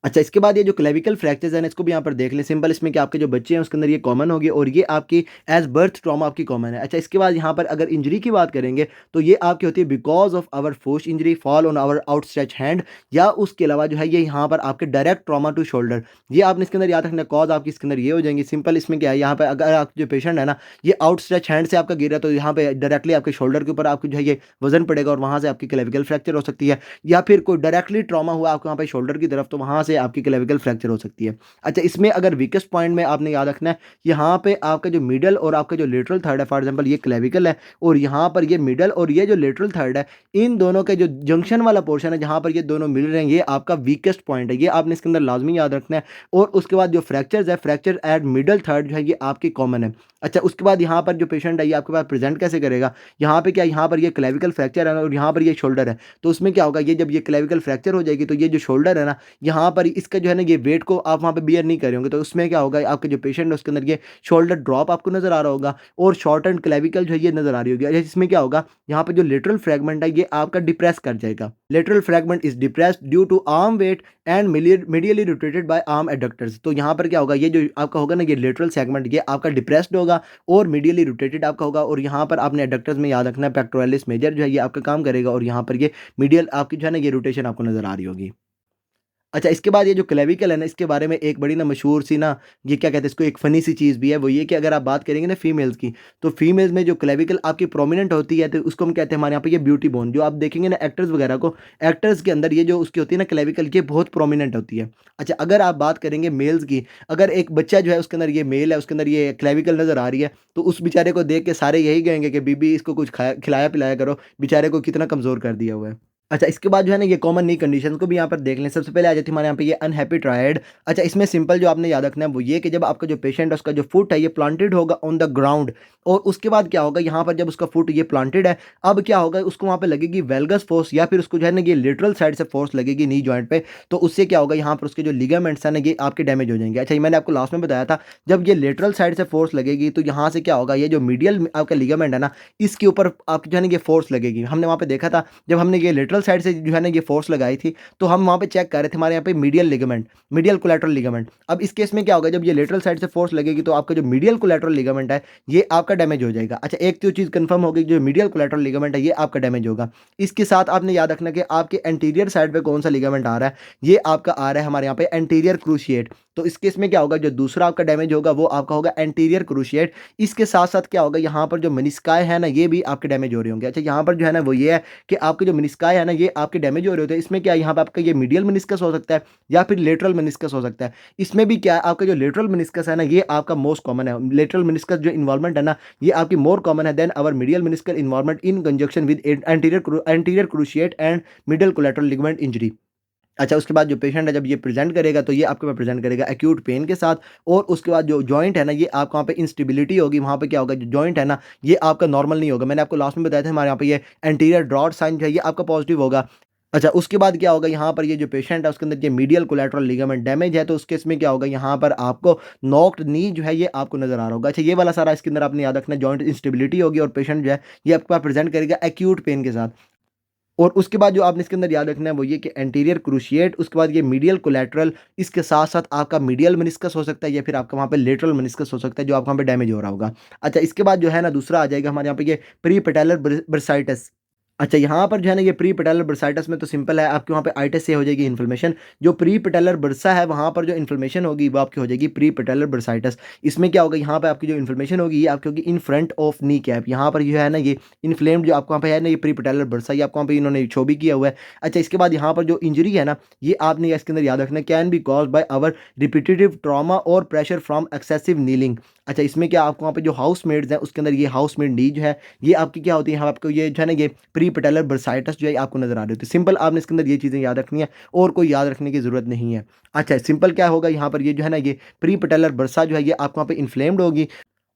अच्छा, इसके बाद ये जो क्लेविकल फ्रैक्चर्स हैं ना, इसको भी यहाँ पर देख लें। सिंपल इसमें कि आपके जो बच्चे हैं उसके अंदर ये कॉमन होगी और ये आपकी एज़ बर्थ ट्रॉमा आपकी कॉमन है। अच्छा, इसके बाद यहाँ पर अगर इंजरी की बात करेंगे तो ये आपकी होती है because of our force injury, fall on our outstretch hand, या उसके अलावा जो है ये यहाँ पर आपके डायरेक्ट ट्रॉमा टू शोल्डर। ये आपने इसके अंदर याद रखना, कॉज़ आपकी इसके अंदर ये हो जाएँगी। सिंपल इसमें क्या है, यहाँ पे अगर आप जो पेशेंट है ना, ये आउटस्ट्रेच हैंड से आपका गिरा तो यहाँ पे डायरेक्टली आपके शोल्डर के ऊपर आपको जो है ये वज़न पड़ेगा और वहाँ से आपकी क्लेविकल फ्रैक्चर हो सकती है। या फिर कोई डायरेक्टली ट्रॉमा हुआ आपको वहाँ पे शोल्डर की तरफ, तो वहाँ से आपकी क्लेविकल फ्रैक्चर हो सकती है। अच्छा, इसमें अगर वीकेस्ट पॉइंट में आपने याद रखना है, यहाँ पे आपका जो मिडल और आपका जो लेटरल थर्ड है, फॉर एग्जांपल ये क्लेविकल है और यहाँ पर ये मिडल और ये जो लेटरल थर्ड है, इन दोनों के जो जंक्शन वाला पोर्शन है जहाँ पर ये दोनों मिल रहे हैं, ये आपका वीकेस्ट पॉइंट है। ये आपने इसके अंदर लाजमी याद रखना है। और उसके बाद जो फ्रैक्चर्स है, फ्रैक्चर एट मिडल थर्ड जो है ये आपकी कॉमन है। अच्छा, उसके बाद यहाँ पर जो पेशेंट है ये आपके पास प्रेजेंट कैसे करेगा, यहाँ पे क्या, यहाँ पर ये क्लेविकल फ्रैक्चर है ना और यहाँ पर ये शोल्डर है। तो उसमें क्या होगा, ये जब ये क्लेविकल फ्रैक्चर हो जाएगी तो ये जो शोल्डर है ना, यहाँ पर इसका जो है ना ये वेट को आप वहाँ पे बियर नहीं कर रहे होंगे, तो उसमें क्या होगा, आपके जो पेशेंट है उसके अंदर ये शोल्डर ड्रॉप आपको नजर आ रहा होगा और शॉर्ट एंड क्लेविकल जो है ये नजर आ रही होगी। अच्छा, इसमें क्या होगा, यहाँ पे जो लेटरल फ्रैगमेंट है ये आपका डिप्रेस कर जाएगा। Lateral fragment is depressed due to arm weight and medially rotated by arm adductors. तो यहाँ पर क्या होगा, ये जो आपका होगा ना ये लेटरल सेगमेंट ये आपका डिप्रेस्ड होगा और मीडियली रोटेटेड आपका होगा। और यहाँ पर आपने एडक्टर्स में याद रखना है, पेक्टोरलिस मेजर जो है ये आपका काम करेगा और यहाँ पर ये मीडियल आपकी जो है ना ये रोटेशन आपको नज़र आ रही होगी। अच्छा, इसके बाद ये जो क्लेविकल है ना, इसके बारे में एक बड़ी ना मशहूर सी ना, ये क्या कहते हैं इसको, एक फ़नी सी चीज़ भी है। वो ये कि अगर आप बात करेंगे ना फीमेल्स की, तो फीमेल्स में जो क्लेविकल आपकी प्रोमिनेंट होती है तो उसको हम कहते हैं हमारे यहाँ पे ये ब्यूटी बोन। जो आप देखेंगे ना एक्टर्स वगैरह को, एक्टर्स के अंदर ये जो उसकी होती है ना क्लेविकल, ये बहुत प्रोमिनेंट होती है। अच्छा, अगर आप बात करेंगे मेल्स की, अगर एक बच्चा जो है उसके अंदर ये मेल है, उसके अंदर ये क्लेविकल नज़र आ रही है, तो उस बेचारे को देख के सारे यही कहेंगे कि बीबी इसको कुछ खाया खिलाया पिलाया करो, बेचारे को कितना कमज़ोर कर दिया हुआ है। अच्छा, इसके बाद जो है ना ये कॉमन नी कंडीशंस को भी यहाँ पर देख लें। सबसे पहले आ जाती है हमारे यहाँ पे ये अनहैप्पी ट्रायड। अच्छा, इसमें सिंपल जो आपने याद रखना है वो ये कि जब आपका जो पेशेंट है उसका जो फुट है ये प्लांटेड होगा ऑन द ग्राउंड, और उसके बाद क्या होगा, यहाँ पर जब उसका फुट ये प्लांटेड है, अब क्या होगा, उसको वहाँ पे लगेगी वेल्गस फोर्स या फिर उसको जो है ना ये लिटरल साइड से फोर्स लगेगी नी जॉइंट पे। तो उससे क्या होगा, यहाँ पर उसके जो लिगामेंट्स हैं ना ये आपके डैमेज हो जाएंगे। अच्छा, ये मैंने आपको लास्ट में बताया था, जब ये लेटरल साइड से फोर्स लगेगी तो यहाँ से क्या होगा, ये जो मीडियल आपका लिगामेंट है ना, इसके ऊपर आपकी जो है ना ये फोर्स लगेगी। हमने वहाँ पे देखा था, जब हमने ये लेटरल साइड से जो है ना ये फोर्स लगाई थी, तो हम वहाँ पे चेक कर रहे थे हमारे यहाँ पे medial ligament, medial collateral ligament. अब इस केस में क्या होगा, जब ये लेटरल साइड से फोर्स लगेगी तो आपका जो मीडियल कोलैटरल लिगामेंट है ये आपका डैमेज हो जाएगा। अच्छा, एक तो चीज़ कंफर्म हो गई, जो मीडियल कोलैटरल लिगामेंट है ये आपका डैमेज होगा। इसके साथ आपने याद रखना कि आपके एंटीरियर साइड पे कौन सा लिगामेंट आ रहा है, ये आपका आ रहा है हमारे यहाँ पे एंटीरियर क्रूशिएट। तो इस केस में क्या होगा, जो दूसरा आपका डैमेज होगा वो आपका होगा एंटीरियर क्रूशिएट। इसके साथ साथ क्या होगा, यहाँ पर जो मेनिस्काई है ना ये भी आपके डैमेज हो रहे होंगे। अच्छा, यहाँ पर जो है ना वो ये है कि आपके जो मेनिस्काई है ना ये आपके डैमेज हो रहे होते हैं। इसमें क्या, यहाँ पे आपका ये मीडियल मेनिस्कस हो सकता है या फिर लेटरल मेनिस्कस हो सकता है। इसमें भी क्या है, आपका जो लेटरल मेनिस्कस है ना ये आपका मोस्ट कॉमन है। लेटरल मेनिस्कस जो इन्वॉल्वमेंट है ना ये आपकी मोर कॉमन है then our medial meniscal involvement in conjunction with anterior cruciate and middle collateral ligament injury. अच्छा, उसके बाद जो पेशेंट है जब ये प्रेजेंट करेगा तो ये आपके पास प्रेजेंट करेगा एक्यूट पेन के साथ। और उसके बाद जो जॉइंट है ना ये आपको वहाँ पे इंस्टेबिलिटी होगी। वहाँ पे क्या होगा, जो जॉइंट है ना ये आपका नॉर्मल नहीं होगा। मैंने आपको लास्ट में बताया था हमारे यहाँ पे ये एंटीरियर ड्रॉट साइन जो है ये आपका पॉजिटिव होगा। अच्छा, उसके बाद क्या होगा, यहाँ पर ये जो पेशेंट है उसके अंदर ये मीडियल कोलैटरल लिगामेंट डैमेज है, तो उस केस में क्या होगा, यहाँ पर आपको नॉक्ड नी जो है ये आपको नजर आ रहा होगा। अच्छा, ये वाला सारा इसके अंदर आपने याद रखना, जॉइंट इंस्टेबिलिटी होगी और पेशेंट जो है ये आपके पास प्रेजेंट करेगा एक्यूट पेन के साथ। और उसके बाद जो आपने इसके अंदर याद रखना है वो ये कि एंटीरियर क्रूशिएट, उसके बाद ये मीडियल कोलैटरल, इसके साथ साथ आपका मीडियल मेनिस्कस हो सकता है या फिर आपका वहाँ पे लेटरल मेनिस्कस हो सकता है जो आपका वहाँ पे डैमेज हो रहा होगा। अच्छा, इसके बाद जो है ना दूसरा आ जाएगा हमारे यहाँ पे ये प्री पेटेलर बर्साइटिस। अच्छा, यहाँ पर जो है ना ये प्री पेटेलर बर्साइटिस में तो सिंपल है, आपके वहाँ पे आइटिस से हो जाएगी इन्फ्लेमेशन। जो प्री पेटेलर बर्सा है वहाँ पर जो इन्फ्लेमेशन होगी वो आपकी हो जाएगी प्री पेटेलर बर्साइटिस। इसमें क्या होगा, यहाँ पे आपकी जो इन्फ्लेमेशन होगी ये आपकी होगी in front of knee cap. यहाँ पर जो है ना ये इन्फ्लेम्ड जो आपको वहाँ पे है ना ये प्री पेटेलर बर्सा, ये आपको वहाँ पे इन्होंने शो भी किया हुआ है। अच्छा, इसके बाद यहाँ पर जो इंजरी है ना ये आपने इसके अंदर याद रखना, can be cause by our repetitive trauma और प्रेशर फ्रॉम एक्सेसिव नीलिंग। अच्छा, इसमें क्या आपको वहाँ पे जो हाउस मेड्स हैं उसके अंदर ये हाउस मेड नी जो है ये आपकी क्या होती है, आपको ये जो है ना ये प्री पेटेलर बर्साइटिस जो है आपको नजर आ रही होती है। सिंपल आपने इसके अंदर ये चीज़ें याद रखनी है और कोई याद रखने की ज़रूरत नहीं है। अच्छा, सिंपल क्या होगा, यहाँ पर ये जो है ना ये प्री पेटेलर बर्सा जो है ये आपको वहाँ पे इन्फ्लेम्ड होगी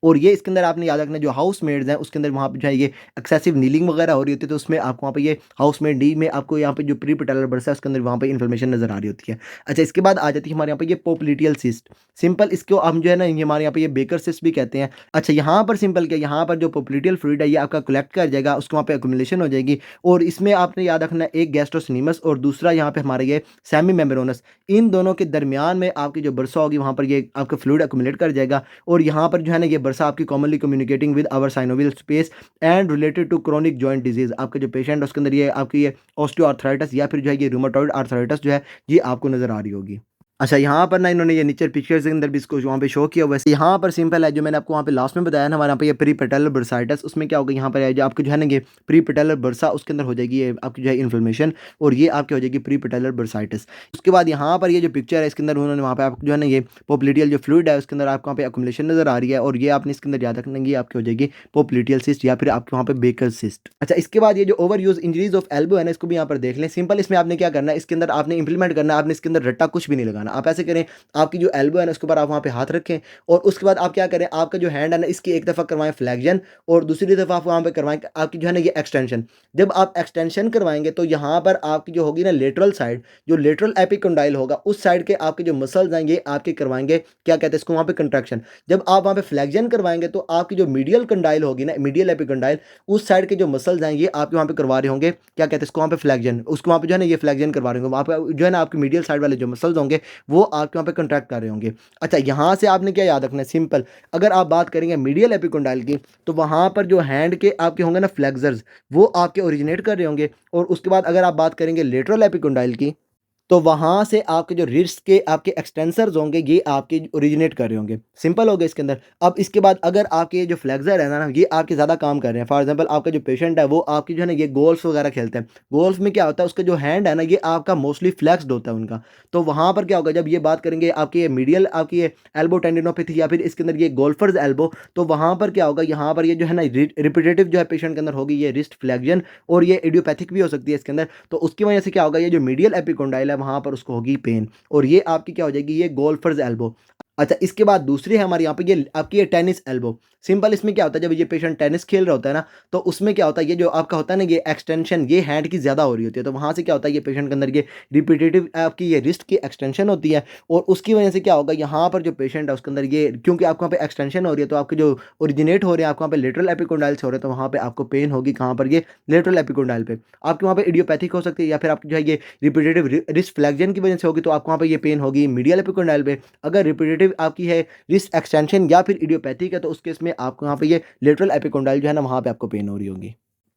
और ये इसके अंदर आपने याद रखना, जो हाउसमेड्स हैं उसके अंदर वहाँ पे जो है ये एक्सेसिव नीलिंग वगैरह हो रही होती है, तो उसमें आपको वहाँ पे ये हाउसमेड डी में आपको यहाँ पे जो प्री पैटेलर बर्सा है उसके अंदर वहाँ पे इन्फॉर्मेशन नज़र आ रही होती है। अच्छा, इसके बाद आ जाती है हमारे यहाँ पे ये पोप्लिटियल सिस्ट। सिंपल इसको हम जो है ना, ये हमारे यहाँ पे ये बेकर सिस्ट भी कहते हैं। अच्छा, यहाँ पर सिंपल क्या, यहाँ पर जो पोप्लिटियल फ्लूइड है ये आपका कलेक्ट कर जाएगा, उसको वहाँ पे एक्युमुलेशन हो जाएगी, और इसमें आपने याद रखना है एक गैस्ट्रोसिनेमस और दूसरा यहाँ पे हमारा ये सेमी मेम्ब्रेनस, इन दोनों के दरमियान में आपकी जो बर्सा होगी वहाँ पर ये आपका फ्लूइड एक्युमुलेट कर जाएगा, और यहाँ पर जो है ना ये बर्सा आपकी commonly communicating with our synovial space and related to chronic joint disease. आपका जो पेशेंट है उसके अंदर ये आपकी ये ऑस्टियोआर्थराइटिस या फिर जो है ये रूमेटॉइड आर्थराइटिस जो है ये आपको नज़र आ रही होगी। अच्छा, यहाँ पर ना इन्होंने ये नीचे पिक्चर्स के अंदर भी इसको वहाँ पे शो किया हुआ है। यहाँ पर सिंपल है, जो मैंने आपको वहाँ पे लास्ट में बताया ना, हमारे यहाँ पे ये प्री पैटेलर बर्साइटिस, उसमें क्या होगा, यहाँ पर है जो आपको जो है ना ये प्री पैटेलर बर्सा, उसके अंदर हो जाएगी ये आपकी जो है इन्फ्लेमेशन, और ये आपकी हो जाएगी प्री पैटेलर बर्साइटिस। उसके बाद यहाँ पर ये जो पिक्चर है इसके अंदर उन्होंने वहाँ पे आपको जो है ना ये पोप्लिटियल जो फ्लूइड है उसके अंदर आपको वहाँ पे अकुमुलेशन नज़र आ रही है, और ये आपने इसके अंदर याद रखना, ये आपकी हो जाएगी पोप्लिटियल सिस्ट या फिर आपके वहाँ पे बेकर सिस्ट। अच्छा, इसके बाद ये जो over use injuries of elbow है ना, इसको भी यहाँ पर देख लें। सिंपल इसमें आपने क्या करना है, इसके अंदर आपने इंप्लीमेंट करना है, आपने इसके अंदर रट्टा कुछ भी नहीं लगाना। आप ऐसे करें, आपकी जो एल्बो है ना उसके ऊपर आप वहाँ पे हाथ रखें, और उसके बाद आप क्या करें, आपका जो हैंड है ना इसकी एक दफ़ा करवाएं फ्लैक्शन, और दूसरी दफ़ा आप वहाँ पे करवाएं आपकी जो है ना ये एक्सटेंशन। जब आप एक्सटेंशन करवाएंगे तो यहाँ पर आपकी जो होगी ना लेटरल साइड, जो लेटरल एपिकंडाइल होगा उस साइड के आपके जो मसल्स हैं ये आपके करवाएंगे, क्या कहते हैं इसको, वहाँ पे कंट्रैक्शन। जब आप वहाँ पे फ्लैक्शन करवाएंगे तो आपकी जो मीडियल कंडाइल होगी ना, मीडियल एपिकंडाइल, उस साइड के जो मसल्स हैं ये आपके वहाँ पे करवा रहे होंगे, क्या कहते हैं इसको, वहाँ पे फ्लैक्शन, उसको वहाँ पे जो है ना ये फ्लैक्शन करवा रहे होंगे, वहाँ पे जो है ना आपकी मीडियल साइड वाले जो मसल्स होंगे वो आपके वहाँ पे कंट्रैक्ट कर रहे होंगे। अच्छा, यहाँ से आपने क्या याद रखना है, सिंपल अगर आप बात करेंगे मीडियल एपिकोंडाइल की, तो वहाँ पर जो हैंड के आपके होंगे ना फ्लेक्सर्स, वो आपके ओरिजिनेट कर रहे होंगे, और उसके बाद अगर आप बात करेंगे लेटरल एपिकोंडाइल की, तो वहाँ से आपके जो रिस्ट के आपके एक्सटेंसर्स होंगे ये आपके ओरिजिनेट कर रहे होंगे। सिंपल हो गया इसके अंदर। अब इसके बाद अगर आपके ये जो फ्लेक्सर है ना, ये आपके ज़्यादा काम कर रहे हैं, फॉर एग्जांपल आपका जो पेशेंट है वो आपकी जो है ना ये गोल्फ वगैरह खेलते हैं। गोल्फ में क्या होता है, उसका जो हैंड है ना ये आपका मोस्टली फ्लेक्स्ड होता है उनका। तो वहाँ पर क्या होगा, जब ये बात करेंगे आपकी ये मीडियल आपकी ये एल्बो टेंडिनोपैथी या फिर इसके अंदर ये गोल्फर्स एल्बो, तो वहाँ पर क्या होगा, यहाँ पर ये जो है ना रिपीटेटिव जो है पेशेंट के अंदर होगी ये रिस्ट फ्लेक्शन, और ये इडियोपैथिक भी हो सकती है इसके अंदर। तो उसकी वजह से क्या होगा, ये जो मीडियल एपिकोंडाइल है वहाँ पर उसको होगी पेन, और ये आपकी क्या हो जाएगी, ये गोल्फर्स एल्बो। अच्छा, इसके बाद दूसरी है हमारे यहाँ पे ये आपकी ये टेनिस एल्बो। सिंपल इसमें क्या होता है, जब ये पेशेंट टेनिस खेल रहा होता है ना, तो उसमें क्या होता है, ये जो आपका होता है ना ये एक्सटेंशन ये हैंड की ज़्यादा हो रही होती है, तो वहाँ से क्या होता है ये पेशेंट के अंदर ये रिपीटेटिव आपकी ये रिस्ट की एक्सटेंशन होती है, और उसकी वजह से क्या होगा, यहाँ पर जो पेशेंट है उसके अंदर ये, क्योंकि आपको वहाँ पे एक्सटेंशन हो रही है, तो आपके जो ओरिजिनेट हो रहे हैं आपको वहाँ पे लेटरल एपिकोंडाइल से हो रहे हैं, तो वहाँ पे आपको पेन होगी कहाँ पर, ये लेटरल एपिकोंडाइल पे। आपके वहाँ पे इडियोपैथिक हो सकती है, या फिर आपकी जो है ये रिपीटेटिव रिस्ट फ्लेक्शन की वजह से होगी, तो आपको वहाँ पे ये पेन होगी मीडियल एपिकोंडाइल पे। अगर रिपीटेटिव आपकी है रिस्ट एक्सटेंशन या फिर इडियोपैथिक है, तो उस केस में आपको यहाँ पे ये लेटरल एपिकोंडाइल जो है ना वहाँ पे आपको पेन हो रही होगी।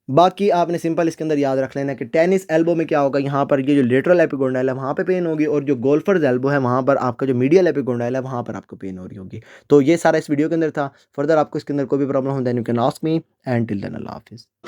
बाकी आपने सिंपल इसके अंदर याद रख लेना कि टेनिस एल्बो में क्या होगा, यहाँ पर ये जो लेटरल एपिकोंडाइल है वहाँ पे पेन होगी, और जो गोल्फर्स एल्बो है वहाँ पर आपका जो मीडियल एपिकोंडाइल है वहाँ पर आपको पेन हो रही होगी। तो ये सारा इस वीडियो के अंदर था। फर्दर आपको इसके अंदर कोई भी प्रॉब्लम हो then you can ask me, and till then Allah हाफिज़।